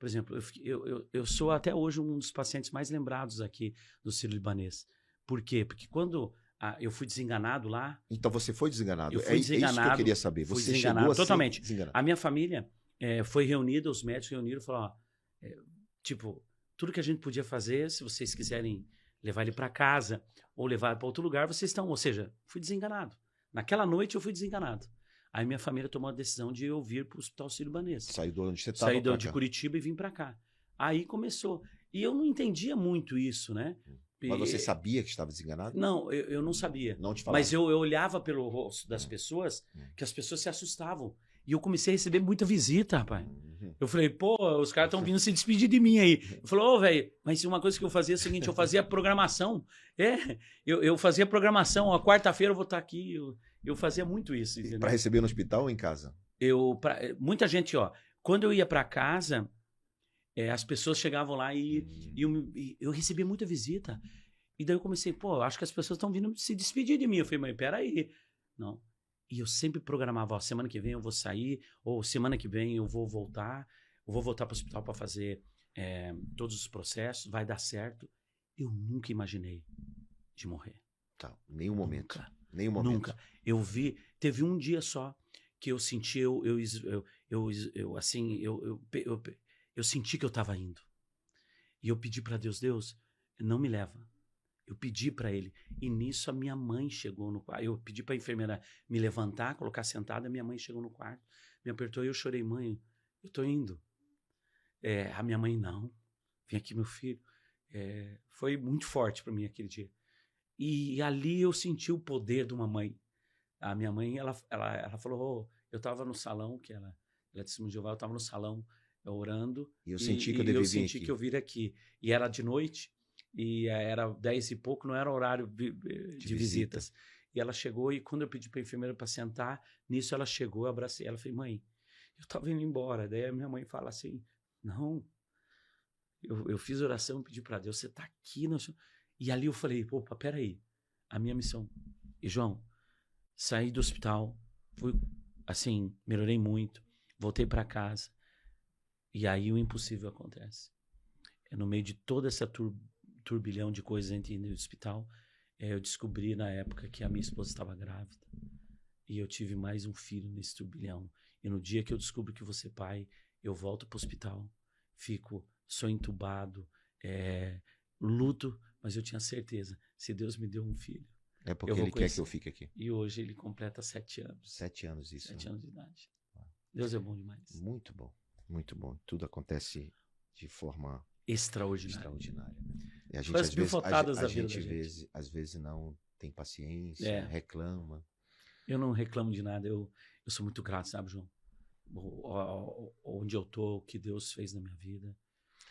Por exemplo, eu sou até hoje um dos pacientes mais lembrados aqui do Sírio-Libanês. Por quê? Porque quando eu fui desenganado lá... Então você foi desenganado? Eu fui desenganado. É isso que eu queria saber. Fui Você desenganado chegou a totalmente. ser desenganado. A minha família foi reunida, os médicos reuniram e falaram, tipo, tudo que a gente podia fazer, se vocês quiserem levar ele para casa ou levar para outro lugar, vocês estão... Ou seja, fui desenganado. Naquela noite eu fui desenganado. Aí minha família tomou a decisão de eu vir para o Hospital Sírio-Libanês. Saiu de onde você estava. Saí de Curitiba e vim para cá. Aí começou. E eu não entendia muito isso, né? Mas você sabia que estava desenganado? Não, eu não sabia. Não te falava. Mas eu olhava pelo rosto das pessoas, que as pessoas se assustavam. E eu comecei a receber muita visita, rapaz. Eu falei, pô, os caras estão vindo se despedir de mim aí. Eu falei, ô, velho, mas uma coisa que eu fazia é o seguinte, eu fazia programação. Eu fazia programação, ó, quarta-feira eu vou estar aqui. Eu fazia muito isso. Para receber no hospital ou em casa? Muita gente, ó, quando eu ia para casa, as pessoas chegavam lá e eu recebia muita visita. E daí eu comecei, pô, acho que as pessoas estão vindo se despedir de mim. Eu falei, mas peraí. Não. E eu sempre programava, ó, semana que vem eu vou sair, ou semana que vem eu vou voltar para o hospital para fazer todos os processos, vai dar certo. Eu nunca imaginei de morrer. Tá, nenhum momento. Nenhum momento. momento. Nunca. Eu vi, teve um dia só que eu senti, eu senti que eu estava indo. E eu pedi para Deus, não me leva. Eu pedi para ele. E nisso a minha mãe chegou no quarto. Eu pedi para a enfermeira me levantar, colocar sentada. Minha mãe chegou no quarto, me apertou e eu chorei. Mãe, eu tô indo. A minha mãe, não. Vem aqui, meu filho. Foi muito forte para mim aquele dia. E ali eu senti o poder de uma mãe. A minha mãe, ela falou, eu estava no salão, que ela é testemunha de Jeová, eu estava no salão orando. E eu senti que eu devia vir aqui. Eu senti que eu vir aqui. E era de noite. E era 10 e pouco, não era horário de visitas. E ela chegou e quando eu pedi para a enfermeira para sentar, nisso ela chegou, eu abracei ela, falei, mãe, eu estava indo embora. Daí a minha mãe fala assim, não, eu fiz oração, pedi para Deus, você está aqui. E ali eu falei, opa, peraí, a minha missão. E João, saí do hospital, fui assim, melhorei muito, voltei para casa. E aí o impossível acontece. No meio de toda essa turbilhão de coisas entre no hospital, eu descobri na época que a minha esposa estava grávida e eu tive mais um filho nesse turbilhão. E no dia que eu descubro que vou ser pai, eu volto para o hospital, sou entubado, luto, mas eu tinha certeza, se Deus me deu um filho, é porque Ele quer que eu fique aqui. E hoje ele completa 7 anos. 7 anos isso. 7 anos de idade. Deus é bom demais. Muito bom, muito bom. Tudo acontece de forma extraordinária. E a gente, às vezes não tem paciência, reclama. Eu não reclamo de nada. Eu sou muito grato, sabe, João? Onde eu tô, o que Deus fez na minha vida,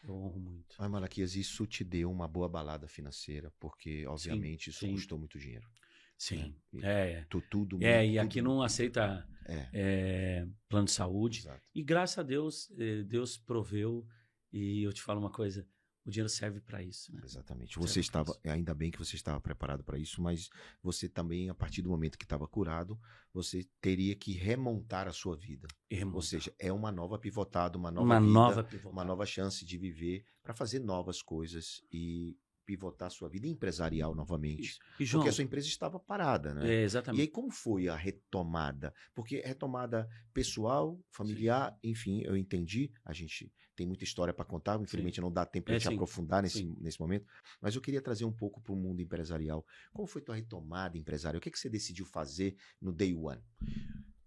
eu honro muito. Mas, Malaquias, isso te deu uma boa balada financeira, porque, obviamente, isso custou muito dinheiro. Sim, Tudo. E aqui não aceita plano de saúde. Exato. E graças a Deus, Deus proveu. E eu te falo uma coisa, o dinheiro serve para isso, né? Exatamente. Ainda bem que você estava preparado para isso, mas você também, a partir do momento que estava curado, você teria que remontar a sua vida. Ou seja, é uma nova pivotada, uma nova chance de viver para fazer novas coisas e pivotar a sua vida empresarial novamente. E, João, porque a sua empresa estava parada, né? Exatamente. E aí como foi a retomada? Porque retomada pessoal, familiar, enfim, eu entendi. A gente tem muita história para contar, infelizmente não dá tempo de te aprofundar nesse momento. Mas eu queria trazer um pouco para o mundo empresarial. Como foi tua retomada empresarial? O que você decidiu fazer no Day One?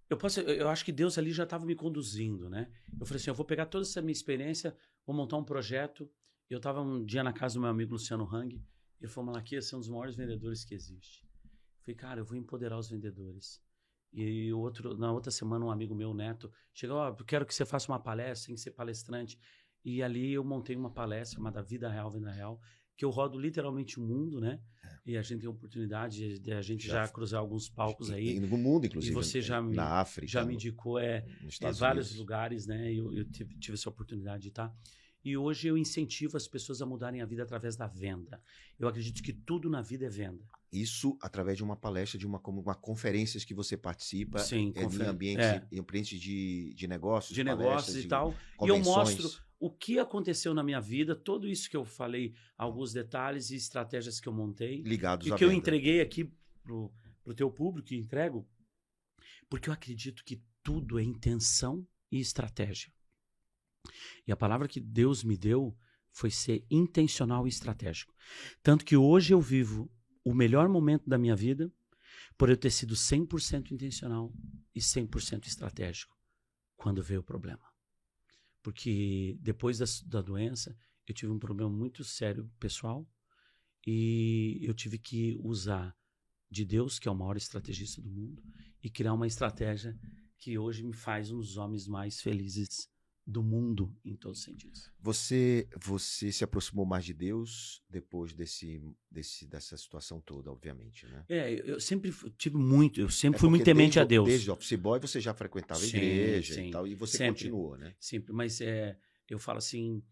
Eu acho que Deus ali já estava me conduzindo, né? Eu falei assim, eu vou pegar toda essa minha experiência, vou montar um projeto. Eu estava um dia na casa do meu amigo Luciano Hang, ele falou, Malaquias, você é um dos maiores vendedores que existe. Eu falei, cara, eu vou empoderar os vendedores. E na outra semana, um amigo meu, Neto, chegou, eu quero que você faça uma palestra, tem que ser palestrante. E ali eu montei uma palestra chamada Vida Real, Venda Real, que eu rodo literalmente o mundo, né? E a gente tem a oportunidade de a gente já cruzar alguns palcos aí. No mundo, inclusive. E você na África. Já me indicou em vários lugares, né? Eu tive essa oportunidade de estar. E hoje eu incentivo as pessoas a mudarem a vida através da venda. Eu acredito que tudo na vida é venda. Isso através de uma palestra, de uma conferências que você participa. Sim, em ambiente de negócios. De negócios e tal. Convenções. E eu mostro o que aconteceu na minha vida, tudo isso que eu falei, alguns detalhes e estratégias que eu montei. Ligados e à que eu venda. entreguei aqui pro teu público, e entrego, porque eu acredito que tudo é intenção e estratégia. E a palavra que Deus me deu foi ser intencional e estratégico. Tanto que hoje eu vivo o melhor momento da minha vida por eu ter sido 100% intencional e 100% estratégico quando veio o problema. Porque depois da doença, eu tive um problema muito sério pessoal e eu tive que usar de Deus, que é o maior estrategista do mundo, e criar uma estratégia que hoje me faz um dos homens mais felizes do mundo, em todos os sentidos. Você se aproximou mais de Deus depois dessa situação toda, obviamente, né? Eu sempre tive muito, eu sempre fui muito temente a Deus. Desde office boy você já frequentava a igreja e tal, e você sempre, continuou, né? Sempre, mas eu falo assim,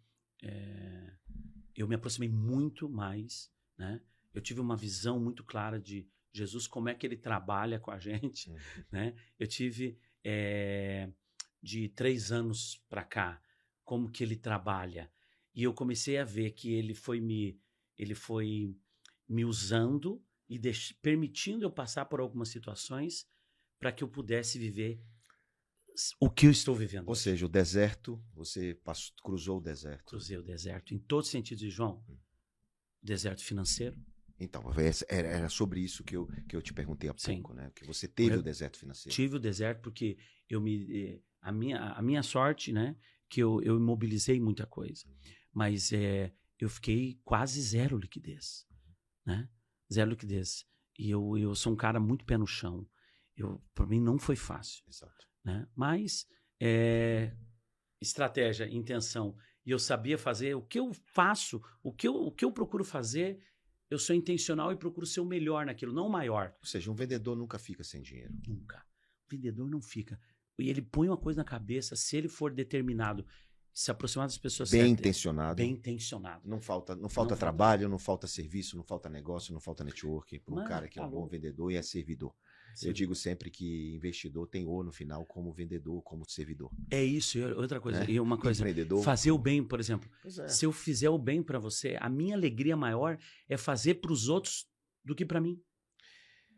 eu me aproximei muito mais, né? Eu tive uma visão muito clara de Jesus, como é que ele trabalha com a gente, né? Eu tive... de 3 anos para cá, como que ele trabalha. E eu comecei a ver que ele foi me usando e permitindo eu passar por algumas situações para que eu pudesse viver o que eu estou vivendo. Ou seja, o deserto, você cruzou o deserto. Cruzei o deserto, em todos os sentidos, João. Deserto financeiro. Então, era sobre isso que eu te perguntei há pouco, né? Que você teve o deserto financeiro. Tive o deserto porque a minha sorte, né? Que eu imobilizei muita coisa. Mas eu fiquei quase zero liquidez, né? Zero liquidez. E eu sou um cara muito pé no chão. Para mim não foi fácil. Exato. Né? Mas estratégia, intenção. E eu sabia fazer o que eu faço, o que eu procuro fazer. Eu sou intencional e procuro ser o melhor naquilo, não o maior. Ou seja, um vendedor nunca fica sem dinheiro. Nunca. O vendedor não fica. E ele põe uma coisa na cabeça, se ele for determinado, se aproximar das pessoas certas. Bem intencionado. Não falta trabalho, não falta serviço, não falta negócio, não falta network para um cara que é um bom vendedor e é servidor. Sim. Eu digo sempre que investidor tem O no final como vendedor, como servidor. É isso. E outra coisa, e uma coisa, fazer o bem, por exemplo. Se eu fizer o bem para você, a minha alegria maior é fazer para os outros do que para mim.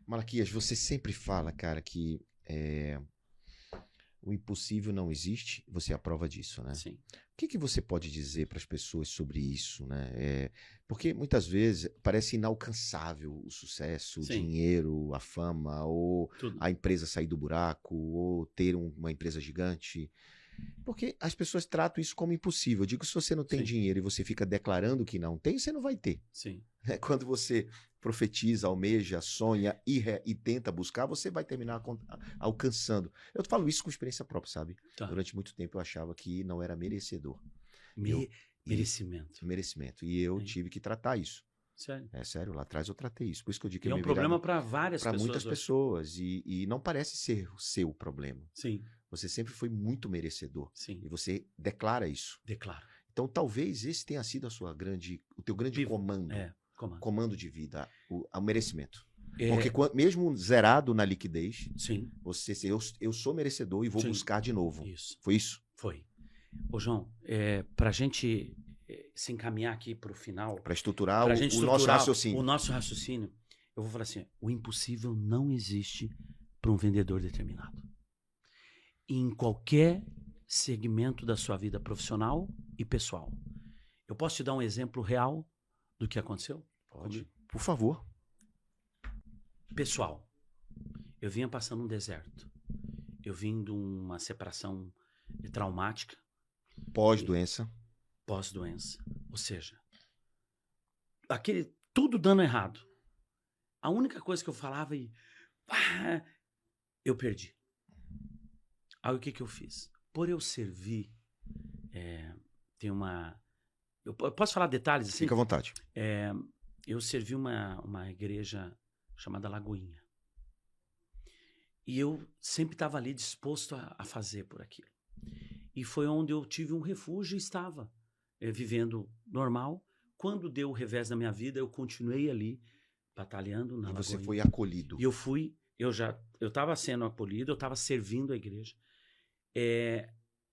Malaquias, você sempre fala, cara, que o impossível não existe, você é a prova disso, né? Sim. O que você pode dizer para as pessoas sobre isso, né? Porque muitas vezes parece inalcançável o sucesso, o dinheiro, a fama, ou a empresa sair do buraco, ou ter uma empresa gigante. Porque as pessoas tratam isso como impossível. Eu digo, se você não tem dinheiro e você fica declarando que não tem, você não vai ter. Sim. Quando você profetiza, almeja, sonha e tenta buscar, você vai terminar alcançando. Eu falo isso com experiência própria, sabe? Tá. Durante muito tempo eu achava que não era merecedor. Merecimento. E eu tive que tratar isso. Sério? É sério, lá atrás eu tratei isso. Por isso que eu digo que é um problema para várias pessoas. Para muitas pessoas. E não parece ser o seu problema. Sim. Você sempre foi muito merecedor. Sim. E você declara isso. Declaro. Então talvez esse tenha sido o teu grande comando. Comando de vida, o merecimento. Porque mesmo zerado na liquidez, você eu sou merecedor e vou buscar de novo. Isso. Foi isso? Foi. Ô, João, para a gente se encaminhar aqui para o final... Para estruturar o nosso raciocínio. O nosso raciocínio, eu vou falar assim, o impossível não existe para um vendedor determinado. Em qualquer segmento da sua vida profissional e pessoal. Eu posso te dar um exemplo real do que aconteceu? Pode. Por favor. Pessoal, eu vinha passando um deserto. Eu vim de uma separação traumática. Pós-doença. Pós-doença. Ou seja, tudo dando errado. A única coisa que eu falava eu perdi. Aí o que eu fiz? Por eu servir, tem uma... Eu posso falar detalhes assim? Fica à vontade. Eu servi uma igreja chamada Lagoinha. E eu sempre estava ali disposto a fazer por aquilo. E foi onde eu tive um refúgio e estava vivendo normal. Quando deu o revés na minha vida, eu continuei ali, batalhando na Lagoinha. E você foi acolhido. E eu estava sendo acolhido, eu estava servindo a igreja.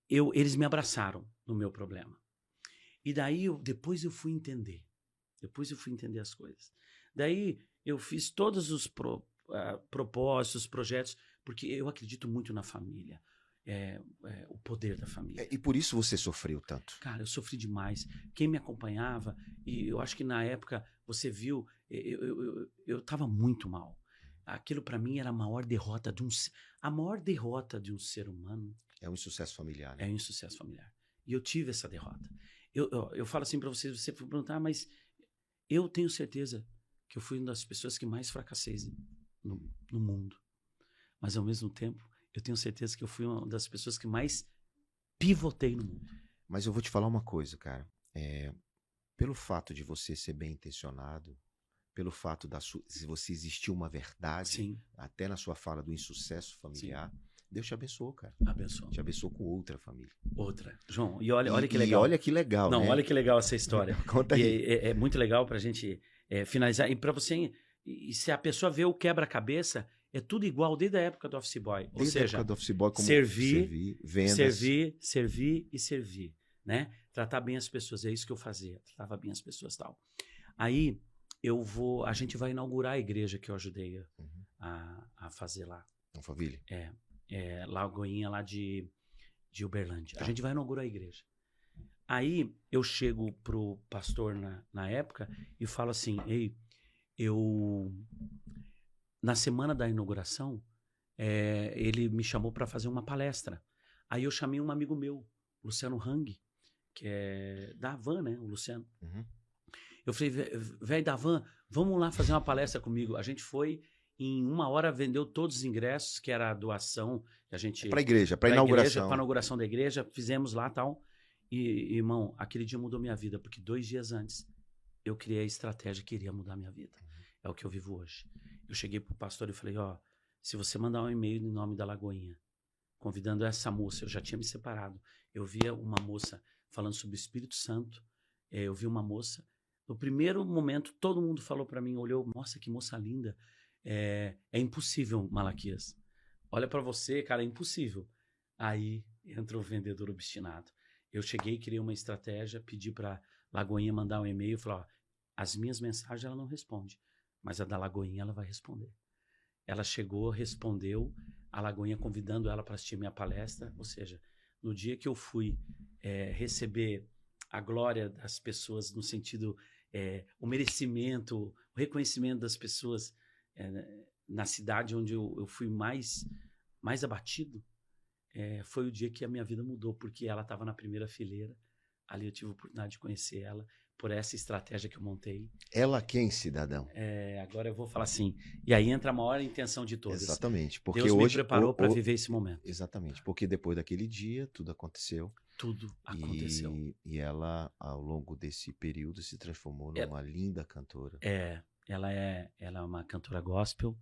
Eles me abraçaram no meu problema. E daí, depois eu fui entender. Depois eu fui entender as coisas. Daí, eu fiz todos os propósitos, projetos, porque eu acredito muito na família. O poder da família. E por isso você sofreu tanto? Cara, eu sofri demais. Quem me acompanhava, e eu acho que na época, você viu, eu estava muito mal. Aquilo para mim era a maior derrota a maior derrota de um ser humano. É um insucesso familiar, né? É um insucesso familiar. E eu tive essa derrota. Eu falo assim para você for perguntar, mas eu tenho certeza que eu fui uma das pessoas que mais fracassei no mundo. Mas ao mesmo tempo, eu tenho certeza que eu fui uma das pessoas que mais pivotei no mundo. Mas eu vou te falar uma coisa, cara. Pelo fato de você ser bem intencionado, pelo fato se você existir uma verdade, Sim. Até na sua fala do insucesso familiar, sim. Deus te abençoou, cara. Abençoou. Te abençoou com outra família. Outra. João, e olha que legal. E olha que legal, Não, né? olha que legal essa história. Conta aí. É muito legal pra gente finalizar. E pra você... E se a pessoa vê o quebra-cabeça, é tudo igual desde a época do Office Boy. Ou seja, a época do Office Boy, como servir, vendas. servir e servir, né? Tratar bem as pessoas, é isso que eu fazia. Tratava bem as pessoas e tal. Aí, a gente vai inaugurar a igreja que eu ajudei a fazer lá. Alphaville? Lagoinha lá de Uberlândia. Tá. A gente vai inaugurar a igreja. Aí, eu chego pro pastor na época e falo assim, ei, na semana da inauguração, ele me chamou para fazer uma palestra. Aí eu chamei um amigo meu, Luciano Hang, que é da Havan, né? O Luciano. Uhum. Eu falei, velho da Havan, vamos lá fazer uma palestra comigo. A gente foi, em 1 hora, vendeu todos os ingressos, que era a doação. Para a igreja, para a inauguração. Para a inauguração da igreja, fizemos lá e tal. E, irmão, aquele dia mudou minha vida, porque 2 dias antes, eu criei a estratégia que iria mudar minha vida. É o que eu vivo hoje. Eu cheguei pro pastor e falei, se você mandar um e-mail em nome da Lagoinha, convidando essa moça, eu já tinha me separado. Eu via uma moça falando sobre o Espírito Santo, eu vi uma moça, no primeiro momento, todo mundo falou para mim, olhou, nossa, que moça linda, é impossível, Malaquias. Olha para você, cara, é impossível. Aí entra o vendedor obstinado. Eu cheguei, criei uma estratégia, pedi para Lagoinha mandar um e-mail, falei, as minhas mensagens ela não responde, mas a da Lagoinha ela vai responder. Ela chegou, respondeu, a Lagoinha convidando ela para assistir minha palestra, ou seja, no dia que eu fui receber a glória das pessoas, no sentido, o merecimento, o reconhecimento das pessoas na cidade onde eu fui mais abatido, foi o dia que a minha vida mudou, porque ela estava na primeira fileira, ali eu tive a oportunidade de conhecer ela, por essa estratégia que eu montei. Ela quem, cidadão? Agora eu vou falar assim, e aí entra a maior intenção de todas. Exatamente. Porque Deus hoje, me preparou para viver esse momento. Exatamente, porque depois daquele dia, tudo aconteceu. Tudo aconteceu. E ela, ao longo desse período, se transformou numa linda cantora. Ela é uma cantora gospel.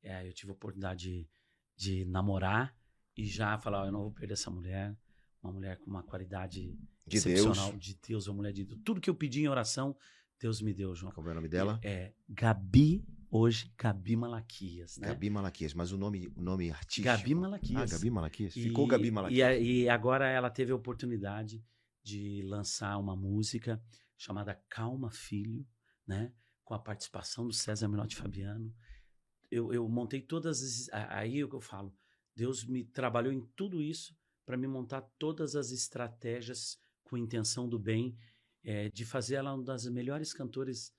Eu tive a oportunidade de namorar e já falar, eu não vou perder essa mulher. Uma mulher com uma qualidade de excepcional. Deus. De Deus, uma mulher de Deus. Tudo que eu pedi em oração, Deus me deu, João. Como é o nome dela? Gabi Malaquias, né? Gabi Malaquias, mas o nome artístico? Gabi Malaquias. Gabi Malaquias. Ficou Gabi Malaquias. E agora ela teve a oportunidade de lançar uma música chamada Calma Filho, né? Com a participação do César Menotti Fabiano. Eu montei todas aí é o que eu falo. Deus me trabalhou em tudo isso para me montar todas as estratégias com intenção do bem, de fazer ela uma das melhores cantoras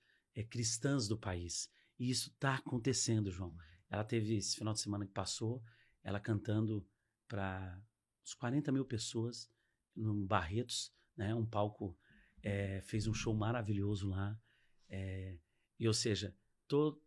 cristãs do país. E isso está acontecendo, João. Ela teve esse final de semana que passou, ela cantando para uns 40 mil pessoas no Barretos, né? Um palco, fez um show maravilhoso lá. Ou seja,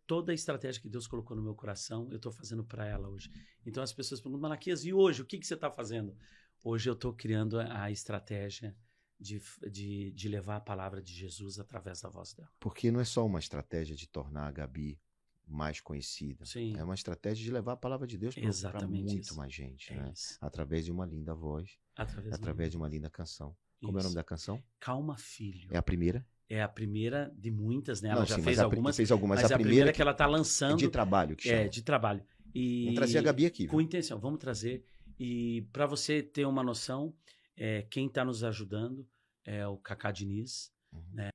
toda a estratégia que Deus colocou no meu coração, eu estou fazendo para ela hoje. Então as pessoas perguntam, Malaquias, e hoje? O que você está fazendo? Hoje eu estou criando a estratégia de levar a palavra de Jesus através da voz dela. Porque não é só uma estratégia de tornar a Gabi mais conhecida. Sim. É uma estratégia de levar a palavra de Deus para muito mais gente. Né? Através de uma linda voz, através de uma linda canção. Como é o nome da canção? Calma Filho. É a primeira? É a primeira de muitas, né? Ela já fez algumas. Mas a primeira que ela está lançando. De trabalho, que chama. De trabalho. Vamos trazer a Gabi aqui. Com intenção, vamos trazer. E para você ter uma noção, quem está nos ajudando é o Cacá Diniz, né?